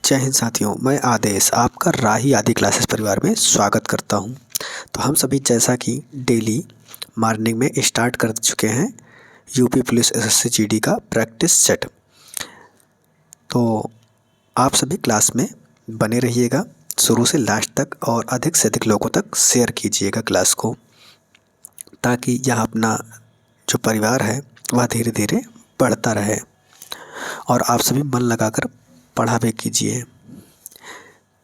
जय हिंद साथियों, मैं आदेश आपका राही आदि क्लासेस परिवार में स्वागत करता हूं। तो हम सभी जैसा कि डेली मॉर्निंग में स्टार्ट कर चुके हैं यूपी पुलिस एसएससी जीडी का प्रैक्टिस सेट। तो आप सभी क्लास में बने रहिएगा शुरू से लास्ट तक और अधिक से अधिक लोगों तक शेयर कीजिएगा क्लास को, ताकि यह अपना जो परिवार है वह धीरे धीरे बढ़ता रहे और आप सभी मन लगाकर पढ़ा भी कीजिए।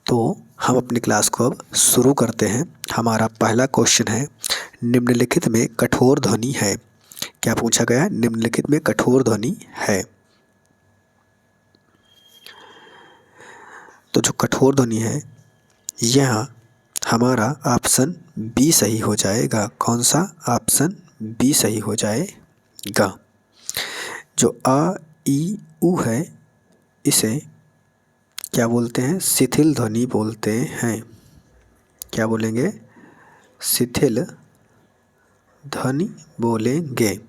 तो हम अपनी क्लास को अब शुरू करते हैं। हमारा पहला क्वेश्चन है, निम्नलिखित में कठोर ध्वनि है। क्या पूछा गया है? निम्नलिखित में कठोर ध्वनि है। तो जो कठोर ध्वनि है यह हमारा ऑप्शन बी सही हो जाएगा। कौन सा? ऑप्शन बी सही हो जाएगा। जो आ ई उ है इसे क्या बोलते हैं? शिथिल ध्वनि बोलते हैं। क्या बोलेंगे? शिथिल ध्वनि बोलेंगे।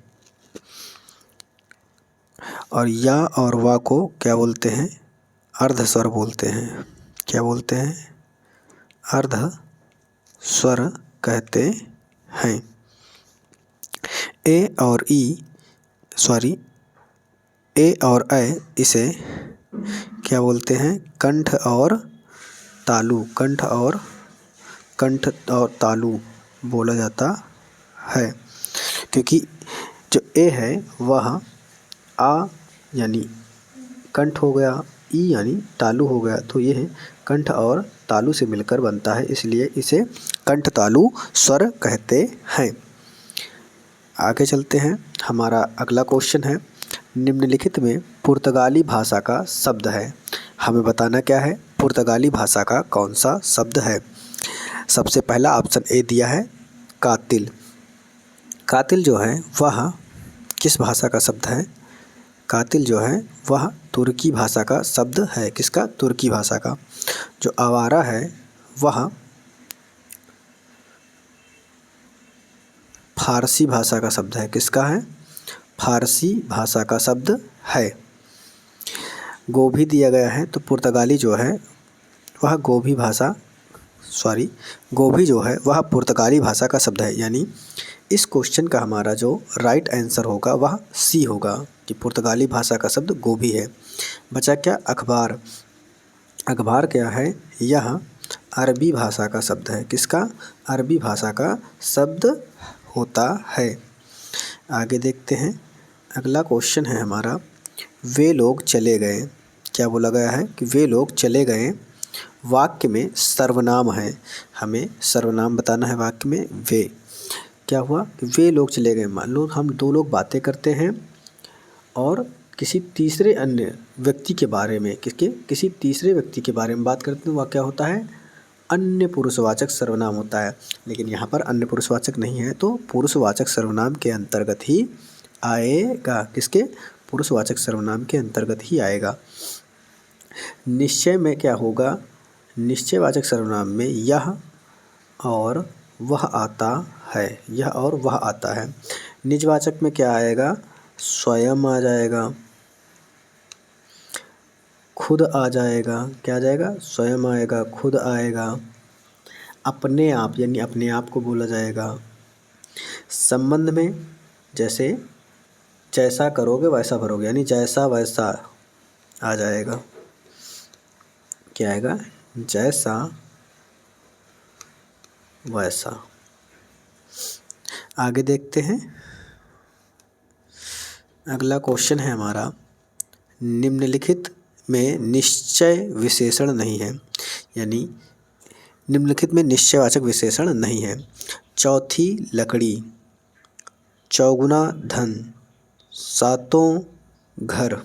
और या और वा को क्या बोलते हैं? अर्ध स्वर बोलते हैं। क्या बोलते हैं? अर्ध स्वर कहते हैं। ए और ए इसे क्या बोलते हैं? कंठ और तालु बोला जाता है, क्योंकि जो ए है वह आ यानी कंठ हो गया, ई यानी तालु हो गया, तो यह कंठ और तालु से मिलकर बनता है, इसलिए इसे कंठ तालु स्वर कहते हैं। आगे चलते हैं। हमारा अगला क्वेश्चन है, निम्नलिखित में पुर्तगाली भाषा का शब्द है। हमें बताना क्या है? पुर्तगाली भाषा का कौन सा शब्द है? सबसे पहला ऑप्शन ए दिया है, कातिल। कातिल जो है वह किस भाषा का शब्द है? कातिल जो है वह तुर्की भाषा का शब्द है। किसका? तुर्की भाषा का। जो आवारा है वह फारसी भाषा का शब्द है। किसका है? फारसी भाषा का शब्द है। गोभी दिया गया है, तो पुर्तगाली जो है वह गोभी जो है वह पुर्तगाली भाषा का शब्द है। यानी इस क्वेश्चन का हमारा जो राइट आंसर होगा वह सी होगा कि पुर्तगाली भाषा का शब्द गोभी है। बचा क्या? अखबार। अखबार क्या है? यह अरबी भाषा का शब्द है। किसका? अरबी भाषा का शब्द होता है। आगे देखते हैं। अगला क्वेश्चन है हमारा, वे लोग चले गए। क्या बोला गया है? कि वे लोग चले गए वाक्य में सर्वनाम है। हमें सर्वनाम बताना है वाक्य में। वे क्या हुआ? वे लोग चले गए। मान लो हम दो लोग बातें करते हैं और किसी तीसरे अन्य व्यक्ति के बारे में किसी तीसरे व्यक्ति के बारे में बात करते हैं, वह क्या होता है? अन्य पुरुषवाचक सर्वनाम होता है। लेकिन यहाँ पर अन्य पुरुषवाचक नहीं है, तो पुरुषवाचक सर्वनाम के अंतर्गत ही आएगा। किसके? पुरुषवाचक सर्वनाम के अंतर्गत ही आएगा। निश्चय में क्या होगा? निश्चयवाचक सर्वनाम में यह और वह आता है। यह और वह आता है। निजवाचक में क्या आएगा? स्वयं आ जाएगा, खुद आ जाएगा। क्या आ जाएगा? स्वयं आएगा, खुद आएगा। अपने आप यानी अपने आप को बोला जाएगा। संबंध में जैसे जैसा करोगे वैसा भरोगे, यानी जैसा वैसा आ जाएगा। क्या आएगा? जैसा वैसा। आगे देखते हैं। अगला क्वेश्चन है हमारा, निम्नलिखित में निश्चय विशेषण नहीं है। यानी निम्नलिखित में निश्चयवाचक विशेषण नहीं है। चौथी लकड़ी, चौगुना धन, सातों घर।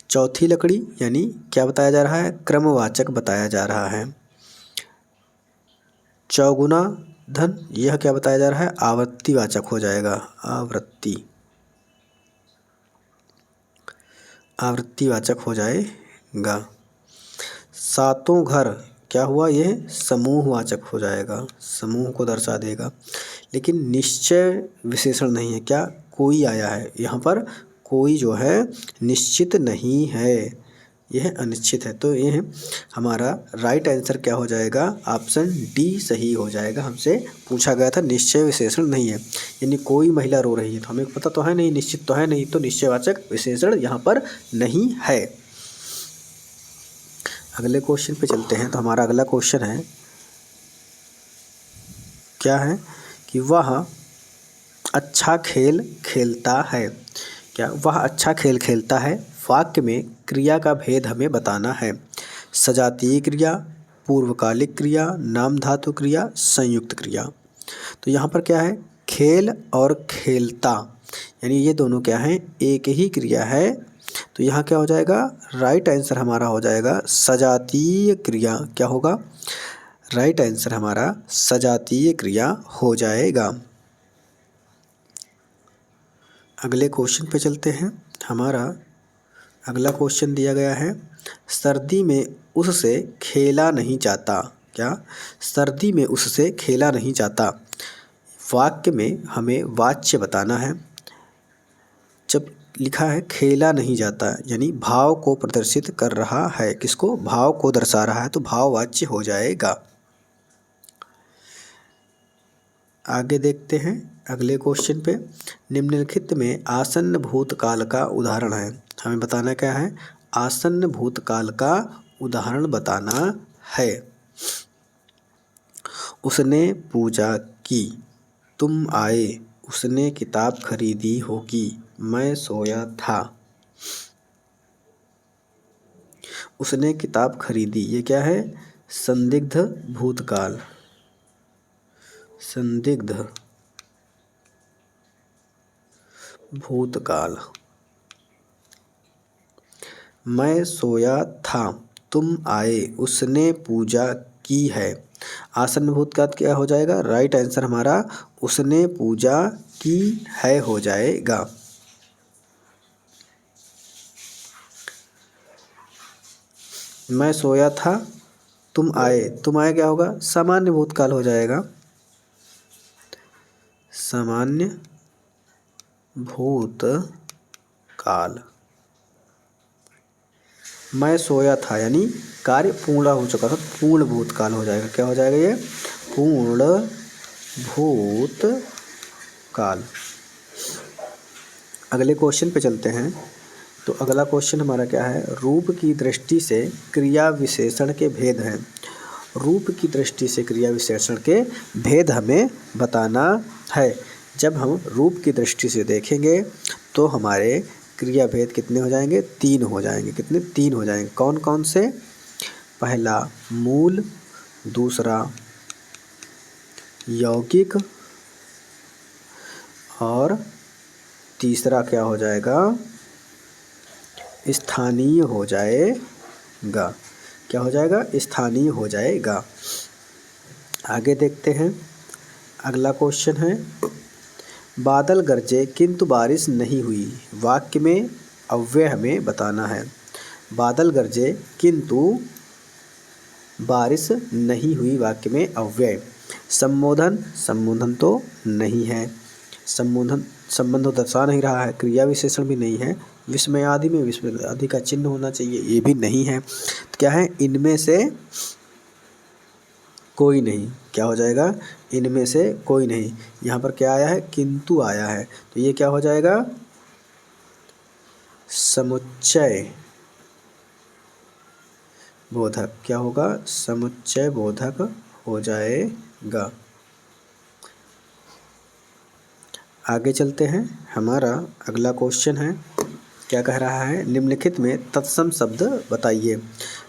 चौथी लकड़ी यानी क्या बताया जा रहा है? क्रमवाचक बताया जा रहा है। चौगुना धन यह क्या बताया जा रहा है? आवृत्तिवाचक हो जाएगा। आवृत्तिवाचक हो जाएगा। सातों घर क्या हुआ? यह समूहवाचक हो जाएगा, समूह को दर्शा देगा। लेकिन निश्चय विशेषण नहीं है। क्या? कोई आया है यहाँ पर, कोई जो है निश्चित नहीं है। यह अनिश्चित है। तो ये हमारा राइट आंसर क्या हो जाएगा, ऑप्शन डी सही हो जाएगा। हमसे पूछा गया था निश्चय विशेषण नहीं है, यानी कोई महिला रो रही है तो हमें पता तो है नहीं, निश्चित तो है नहीं, तो निश्चयवाचक विशेषण यहाँ पर नहीं है। अगले क्वेश्चन पे चलते हैं। तो हमारा अगला क्वेश्चन है, क्या है कि वह अच्छा खेल खेलता है। क्या वह अच्छा खेल खेलता है वाक्य में क्रिया का भेद हमें बताना है। सजातीय क्रिया, पूर्वकालिक क्रिया, नाम धातु क्रिया, संयुक्त क्रिया। तो यहाँ पर क्या है, खेल और खेलता, यानी ये दोनों क्या हैं, एक ही क्रिया है। तो यहाँ क्या हो जाएगा, राइट आंसर हमारा हो जाएगा सजातीय क्रिया। क्या होगा, राइट आंसर हमारा सजातीय क्रिया हो जाएगा। अगले क्वेश्चन पे चलते हैं। हमारा अगला क्वेश्चन दिया गया है, सर्दी में उससे खेला नहीं जाता। क्या, सर्दी में उससे खेला नहीं जाता। वाक्य में हमें वाच्य बताना है। जब लिखा है खेला नहीं जाता, यानी भाव को प्रदर्शित कर रहा है, किसको, भाव को दर्शा रहा है, तो भाववाच्य हो जाएगा। आगे देखते हैं अगले क्वेश्चन पे। निम्नलिखित में आसन्न भूतकाल का उदाहरण है। हमें बताना क्या है, आसन्न भूतकाल का उदाहरण बताना है। उसने पूजा की, तुम आए, उसने किताब खरीदी होगी, मैं सोया था। उसने किताब खरीदी, ये क्या है, संदिग्ध भूतकाल, संदिग्ध भूतकाल। मैं सोया था, तुम आए, उसने पूजा की है। आसन्न भूतकाल क्या हो जाएगा, राइट आंसर हमारा उसने पूजा की है हो जाएगा। मैं सोया था, तुम आए, तुम आए क्या होगा, सामान्य भूतकाल हो जाएगा, सामान्य भूतकाल। मैं सोया था यानी कार्य पूर्ण हो चुका था, पूर्ण भूतकाल हो जाएगा। क्या हो जाएगा, ये पूर्ण भूतकाल। अगले क्वेश्चन पे चलते हैं। तो अगला क्वेश्चन हमारा क्या है, रूप की दृष्टि से क्रिया विशेषण के भेद हैं। रूप की दृष्टि से क्रिया विशेषण के भेद हमें बताना है। जब हम रूप की दृष्टि से देखेंगे तो हमारे क्रिया भेद कितने हो जाएंगे, 3 हो जाएंगे। कितने, 3 हो जाएंगे। कौन कौन से, पहला मूल, दूसरा यौगिक, और तीसरा क्या हो जाएगा, स्थानीय हो जाएगा। क्या हो जाएगा, स्थानीय हो जाएगा। आगे देखते हैं। अगला क्वेश्चन है, बादल गरजे किंतु बारिश नहीं हुई। वाक्य में अव्यय हमें बताना है। बादल गरजे किंतु बारिश नहीं हुई, वाक्य में अव्यय। संबोधन, संबोधन तो नहीं है, संबोधन संबंध दर्शा नहीं रहा है, क्रिया विशेषण भी नहीं है। विस्मय आदि में विस्मय आदि का चिन्ह होना चाहिए, ये भी नहीं है। तो क्या है, इनमें से कोई नहीं। क्या हो जाएगा, इनमें से कोई नहीं। यहाँ पर क्या आया है, किंतु आया है, तो ये क्या हो जाएगा, समुच्चय बोधक। क्या होगा, समुच्चय बोधक हो जाएगा। आगे चलते हैं। हमारा अगला क्वेश्चन है, क्या कह रहा है, निम्नलिखित में तत्सम शब्द बताइए।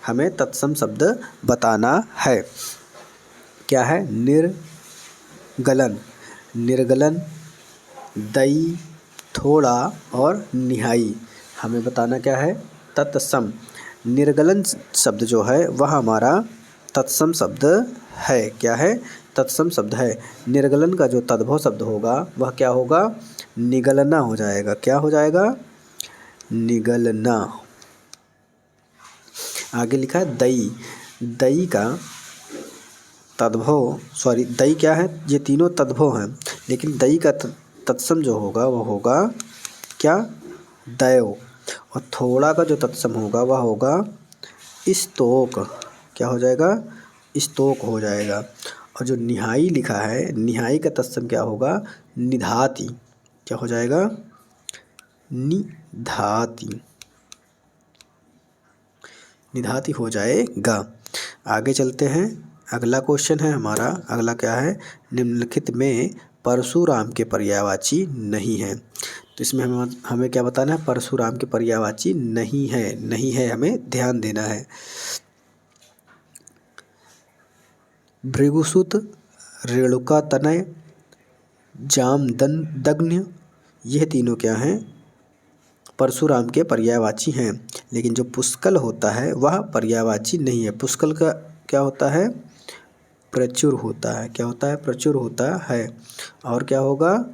हमें तत्सम शब्द बताना है। क्या है, निर्गलन, निर्गलन, दई, थोड़ा और निहाई। हमें बताना क्या है, तत्सम। निर्गलन शब्द जो है वह हमारा तत्सम शब्द है। क्या है, तत्सम शब्द है। निर्गलन का जो तद्भव शब्द होगा वह क्या होगा, निगलना हो जाएगा। क्या हो जाएगा, निगलना। आगे लिखा है दई, दई का तद्भव, सॉरी दई क्या है, ये तीनों तद्भव हैं, लेकिन दई का तत्सम जो होगा वो होगा क्या, दैव। और थोड़ा का जो तत्सम होगा वह होगा स्तोक। क्या हो जाएगा? स्तोक हो जाएगा। और जो निहाई लिखा है, निहाई का तत्सम क्या होगा? निधाति। क्या हो जाएगा? निधाति। निधाति हो जाएगा। आगे चलते हैं। अगला क्वेश्चन है हमारा, अगला क्या है? निम्नलिखित में परशुराम के पर्यायवाची नहीं है। तो इसमें हमें क्या बताना है? परशुराम के पर्यायवाची नहीं है, नहीं है, हमें ध्यान देना है। भृगुसुत, रेणुकातनय, जामदग्नि, यह तीनों क्या हैं? परशुराम के पर्यायवाची हैं। लेकिन जो पुष्कल होता है वह पर्यायवाची नहीं है। पुष्कल का क्या होता है? प्रचुर होता है। क्या होता है? प्रचुर होता है। और क्या होगा?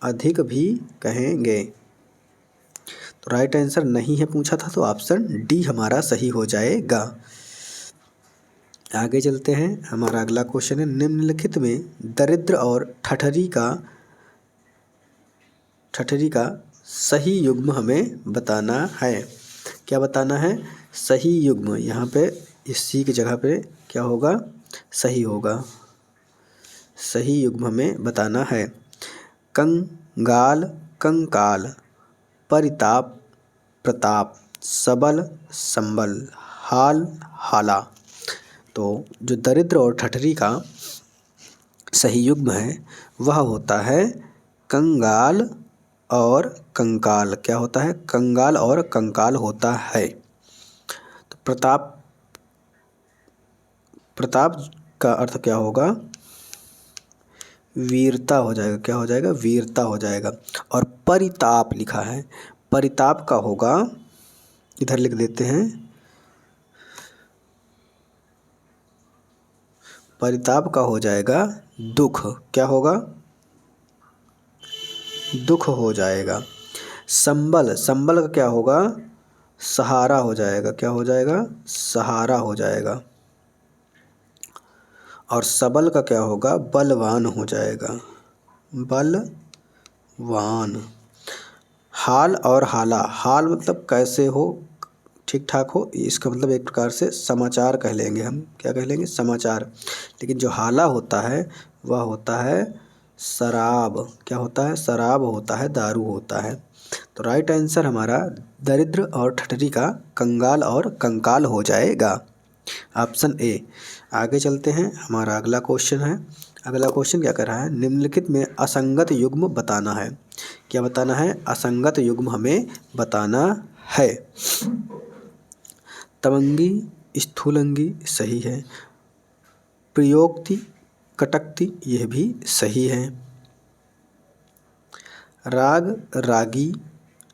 अधिक भी कहेंगे। तो राइट आंसर नहीं है पूछा था, तो ऑप्शन डी हमारा सही हो जाएगा। आगे चलते हैं। हमारा अगला क्वेश्चन है, निम्नलिखित में दरिद्र और ठठरी का सही युग्म हमें बताना है। क्या बताना है? सही युग्म। यहाँ पे इस सी की जगह पे क्या होगा? सही होगा। सही युग्म हमें बताना है। कंगाल, कंकाल, परिताप, प्रताप, सबल, संबल, हाल, हाला। तो जो दरिद्र और ठठरी का सही युग्म है वह होता है कंगाल और कंकाल। क्या होता है? कंगाल और कंकाल होता है। तो प्रताप, प्रताप का अर्थ क्या होगा? वीरता हो जाएगा। क्या हो जाएगा? वीरता हो जाएगा। और परिताप लिखा है, परिताप का होगा, इधर लिख देते हैं, परिताप का हो जाएगा दुख। क्या होगा? दुख हो जाएगा। संबल, संबल का क्या होगा? सहारा हो जाएगा। क्या हो जाएगा? सहारा हो जाएगा। और सबल का क्या होगा? बलवान हो जाएगा। बलवान। हाल और हाला, हाल मतलब कैसे हो, ठीक ठाक हो, इसका मतलब एक प्रकार से समाचार कह लेंगे हम। क्या कह लेंगे? समाचार। लेकिन जो हाला होता है वह होता है शराब। क्या होता है? शराब होता है, दारू होता है। तो राइट आंसर हमारा दरिद्र और ठठरी का कंगाल और कंकाल हो जाएगा, ऑप्शन ए। आगे चलते हैं। हमारा अगला क्वेश्चन है, अगला क्वेश्चन क्या कर रहा है? निम्नलिखित में असंगत युग्म बताना है। क्या बताना है? असंगत युग्म हमें बताना है। तवंगी, स्थूलंगी सही है। प्रयोक्ति, कटक्ति यह भी सही है। राग, रागी,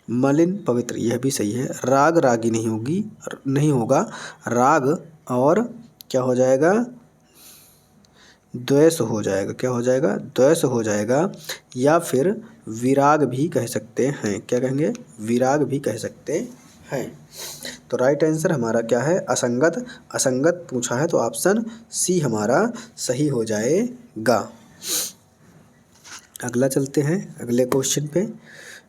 मलिन, पवित्र यह भी सही है। राग रागी नहीं होगी, नहीं होगा। राग और क्या हो जाएगा? द्वेष हो जाएगा। क्या हो जाएगा? द्वेष हो जाएगा। या फिर विराग भी कह सकते हैं। क्या कहेंगे? विराग भी कह सकते हैं। तो राइट आंसर हमारा क्या है? असंगत। असंगत पूछा है तो ऑप्शन सी हमारा सही हो जाएगा। अगला चलते हैं अगले क्वेश्चन पे।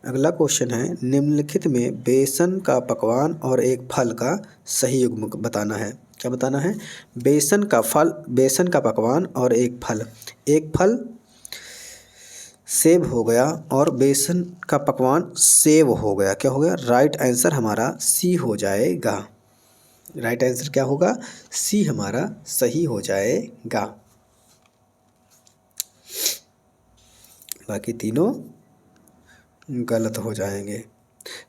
अगला क्वेश्चन है, निम्नलिखित में बेसन का पकवान और एक फल का सही युग्म बताना है। क्या बताना है? बेसन का फल, बेसन का पकवान और एक फल। एक फल सेब हो गया और बेसन का पकवान सेब हो गया। क्या हो गया? राइट आंसर हमारा सी हो जाएगा। राइट आंसर क्या होगा? सी हमारा सही हो जाएगा। बाकी तीनों गलत हो जाएंगे।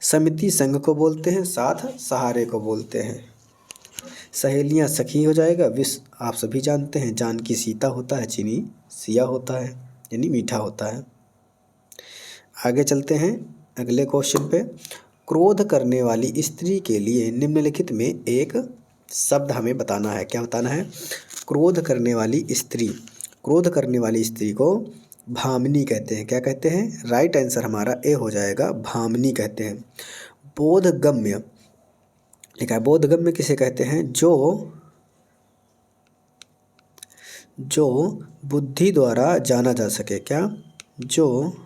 समिति संघ को बोलते हैं, साथ सहारे को बोलते हैं। सहेलियां सखी हो जाएगा। विष आप सभी जानते हैं, जानकी सीता होता है, चीनी सिया होता है, यानी मीठा होता है। आगे चलते हैं अगले क्वेश्चन पे। क्रोध करने वाली स्त्री के लिए निम्नलिखित में एक शब्द हमें बताना है। क्या बताना है? क्रोध करने वाली स्त्री, क्रोध करने वाली स्त्री को भामिनी कहते हैं। क्या कहते हैं? राइट आंसर हमारा ए हो जाएगा, भामिनी कहते हैं। बोधगम्य लिखा है। बोधगम्य किसे कहते हैं? जो बुद्धि द्वारा जाना जा सके। क्या? जो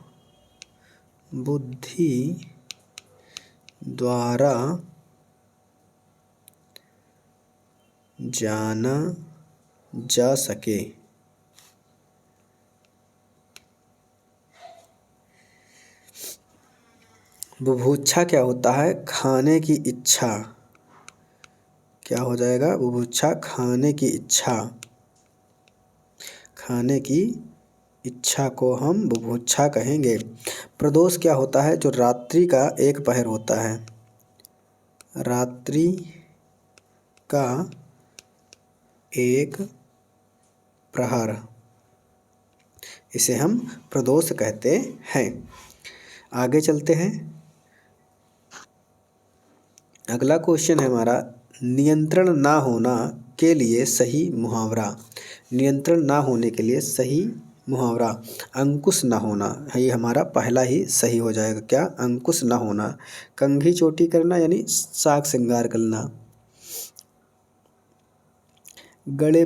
बुद्धि द्वारा जाना जा सके। बुभुक्षा क्या होता है? खाने की इच्छा। क्या हो जाएगा? बुभुक्षा खाने की इच्छा। खाने की इच्छा को हम बुभुक्षा कहेंगे। प्रदोष क्या होता है? जो रात्रि का एक पहर होता है। रात्रि का एक प्रहर, इसे हम प्रदोष कहते हैं। आगे चलते हैं। अगला क्वेश्चन है हमारा, नियंत्रण ना होना के लिए सही मुहावरा। नियंत्रण ना होने के लिए सही मुहावरा। अंकुश ना होना, ये हमारा पहला ही सही हो जाएगा। क्या? अंकुश ना होना। कंघी चोटी करना यानी साग श्रृंगार करना। गले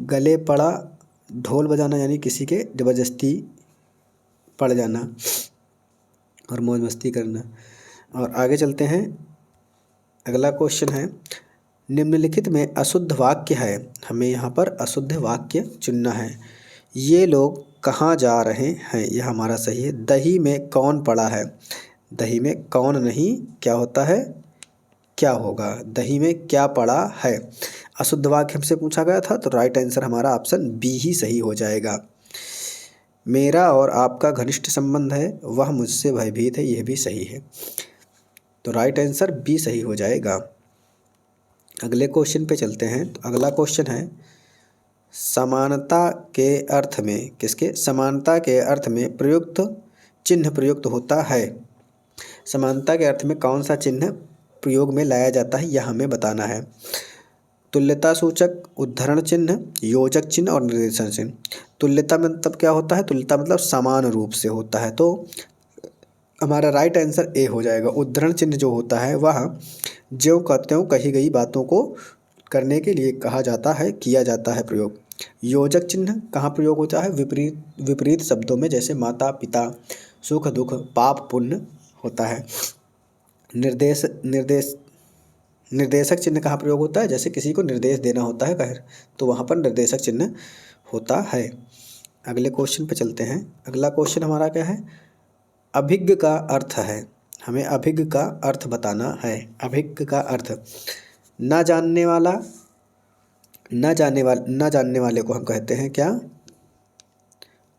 गले पड़ा ढोल बजाना यानी किसी के ज़बरदस्ती पड़ जाना और मौज मस्ती करना। और आगे चलते हैं। अगला क्वेश्चन है, निम्नलिखित में अशुद्ध वाक्य है, हमें यहाँ पर अशुद्ध वाक्य चुनना है। ये लोग कहाँ जा रहे हैं, यह हमारा सही है। दही में कौन पड़ा है? दही में कौन नहीं, क्या होता है? क्या होगा? दही में क्या पड़ा है? अशुद्ध वाक्य हमसे पूछा गया था, तो राइट आंसर हमारा ऑप्शन बी ही सही हो जाएगा। मेरा और आपका घनिष्ठ संबंध है, वह मुझसे भयभीत है, यह भी सही है। तो राइट आंसर बी सही हो जाएगा। अगले क्वेश्चन पे चलते हैं। तो अगला क्वेश्चन है, समानता के अर्थ में, किसके? समानता के अर्थ में प्रयुक्त चिन्ह प्रयुक्त होता है। समानता के अर्थ में कौन सा चिन्ह प्रयोग में लाया जाता है, यह हमें बताना है। तुल्यता सूचक, उद्धरण चिन्ह, योजक चिन्ह और निर्देशन चिन्ह। तुल्यता मतलब क्या होता है? तुल्यता मतलब समान रूप से होता है, तो हमारा राइट आंसर ए हो जाएगा। उद्धरण चिन्ह जो होता है वह ज्यों का त्यों कही गई बातों को करने के लिए कहा जाता है, किया जाता है प्रयोग। योजक चिन्ह कहाँ प्रयोग होता है? विपरीत शब्दों में, जैसे माता पिता, सुख दुख, पाप पुण्य होता है। निर्देशक चिन्ह कहाँ प्रयोग होता है? जैसे किसी को निर्देश देना होता है कहीं, तो वहाँ पर निर्देशक चिन्ह होता है। अगले क्वेश्चन पे चलते हैं। अगला क्वेश्चन हमारा क्या है? अभिज्ञ का अर्थ है, हमें अभिज्ञ का अर्थ बताना है। अभिज्ञ का अर्थ, ना जानने वाला, ना जानने वाले को हम कहते हैं क्या?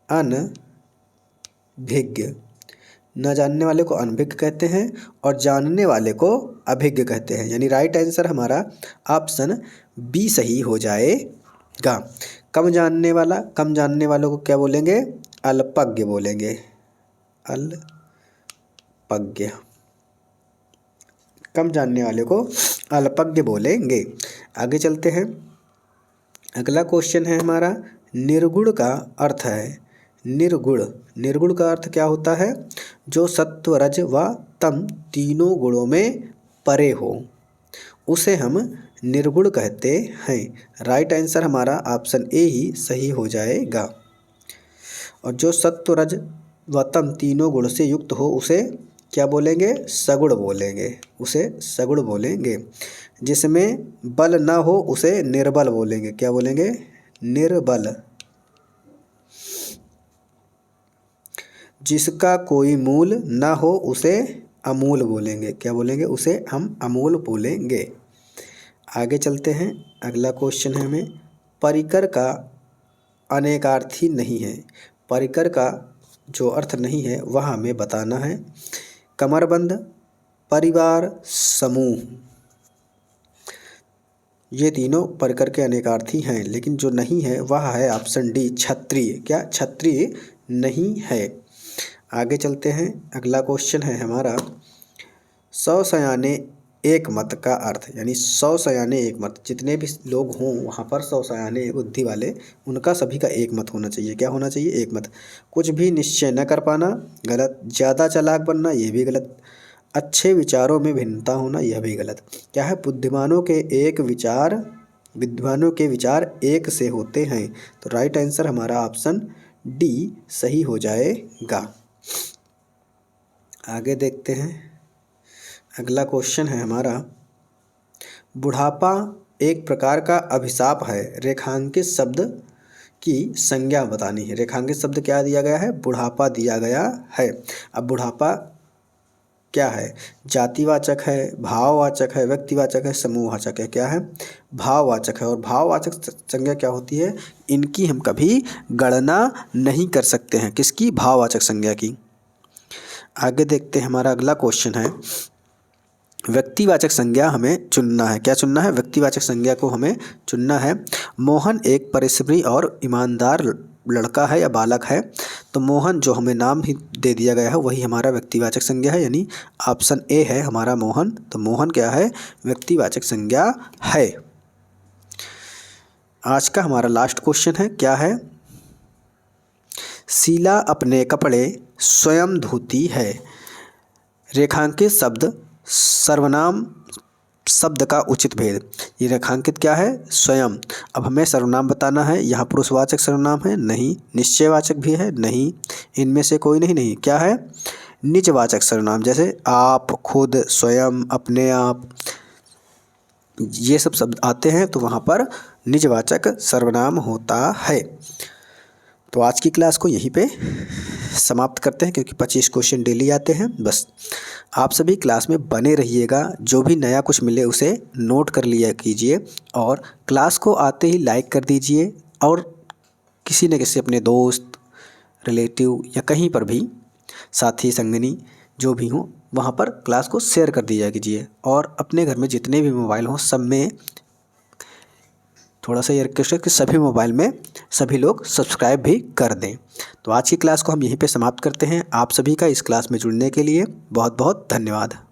अनभिज्ञ। न जानने वाले को अनभिज्ञ कहते हैं और जानने वाले को अभिज्ञ कहते हैं। यानी राइट आंसर हमारा ऑप्शन बी सही हो जाएगा। कम जानने वाला, कम जानने वालों को क्या बोलेंगे? अल्पज्ञ बोलेंगे। अल्पज्ञ, कम जानने वाले को अल्पज्ञ बोलेंगे। आगे चलते हैं। अगला क्वेश्चन है हमारा, निर्गुण का अर्थ है। निर्गुण, निर्गुण का अर्थ क्या होता है? जो सत्व रज व तम तीनों गुणों में परे हो, उसे हम निर्गुण कहते हैं। राइट आंसर हमारा ऑप्शन ए ही सही हो जाएगा। और जो सत्व रज व तम तीनों गुण से युक्त हो, उसे क्या बोलेंगे? सगुण बोलेंगे। उसे सगुण बोलेंगे। जिसमें बल ना हो उसे निर्बल बोलेंगे। क्या बोलेंगे? निर्बल। जिसका कोई मूल ना हो उसे अमूल बोलेंगे। क्या बोलेंगे? उसे हम अमूल बोलेंगे। आगे चलते हैं। अगला क्वेश्चन है हमें, परिकर का अनेकार्थी नहीं है। परिकर का जो अर्थ नहीं है वह हमें बताना है। कमरबंद, परिवार, समूह, ये तीनों परिकर के अनेकार्थी हैं, लेकिन जो नहीं है वह है ऑप्शन डी, क्षत्रिय। क्या? क्षत्रिय नहीं है। आगे चलते हैं। अगला क्वेश्चन है हमारा, 100 सयाने एक मत का अर्थ, यानी 100 सयाने एक मत, जितने भी लोग हों वहाँ पर 100 सयाने बुद्धि वाले, उनका सभी का एक मत होना चाहिए। क्या होना चाहिए? एक मत। कुछ भी निश्चय न कर पाना, गलत। ज़्यादा चालाक बनना, ये भी गलत। अच्छे विचारों में भिन्नता होना, यह भी गलत। क्या है? बुद्धिमानों के विचार एक से होते हैं। तो राइट आंसर हमारा ऑप्शन डी सही हो जाएगा। आगे देखते हैं। अगला क्वेश्चन है हमारा, बुढ़ापा एक प्रकार का अभिशाप है, रेखांकित शब्द की संज्ञा बतानी है। रेखांकित शब्द क्या दिया गया है? बुढ़ापा दिया गया है। अब बुढ़ापा क्या है? जातिवाचक है, भाववाचक है, व्यक्तिवाचक है, समूहवाचक है। क्या है? भाववाचक है। और भाववाचक संज्ञा क्या होती है? इनकी हम कभी गणना नहीं कर सकते हैं। किसकी? भाववाचक संज्ञा की। आगे देखते हैं, हमारा अगला क्वेश्चन है, व्यक्तिवाचक संज्ञा हमें चुनना है। क्या चुनना है? व्यक्तिवाचक संज्ञा को हमें चुनना है। मोहन एक परिश्रमी और ईमानदार लड़का है या बालक है। तो मोहन जो हमें नाम ही दे दिया गया है वही हमारा व्यक्तिवाचक संज्ञा है, यानी ऑप्शन ए है हमारा मोहन। तो मोहन क्या है? व्यक्तिवाचक संज्ञा है। आज का हमारा लास्ट क्वेश्चन है, क्या है? शीला अपने कपड़े स्वयं धोती है। रेखांकित शब्द सर्वनाम शब्द का उचित भेद। ये रेखांकित क्या है? स्वयं। अब हमें सर्वनाम बताना है। यहाँ पुरुषवाचक सर्वनाम है? नहीं। निश्चयवाचक भी है? नहीं। इनमें से कोई नहीं। नहीं क्या है? निजवाचक सर्वनाम, जैसे आप, खुद, स्वयं, अपने आप, ये सब शब्द आते हैं तो वहाँ पर निजवाचक सर्वनाम होता है। तो आज की क्लास को यहीं पे समाप्त करते हैं, क्योंकि 25 क्वेश्चन डेली आते हैं। बस आप सभी क्लास में बने रहिएगा, जो भी नया कुछ मिले उसे नोट कर लिया कीजिए, और क्लास को आते ही लाइक कर दीजिए, और किसी न किसी अपने दोस्त, रिलेटिव या कहीं पर भी साथी संगनी जो भी हों वहाँ पर क्लास को शेयर कर दिया कीजिए। और अपने घर में जितने भी मोबाइल हों सब में थोड़ा सा ये रिक्वेस्ट है कि सभी मोबाइल में सभी लोग सब्सक्राइब भी कर दें। तो आज की क्लास को हम यहीं पे समाप्त करते हैं। आप सभी का इस क्लास में जुड़ने के लिए बहुत बहुत धन्यवाद।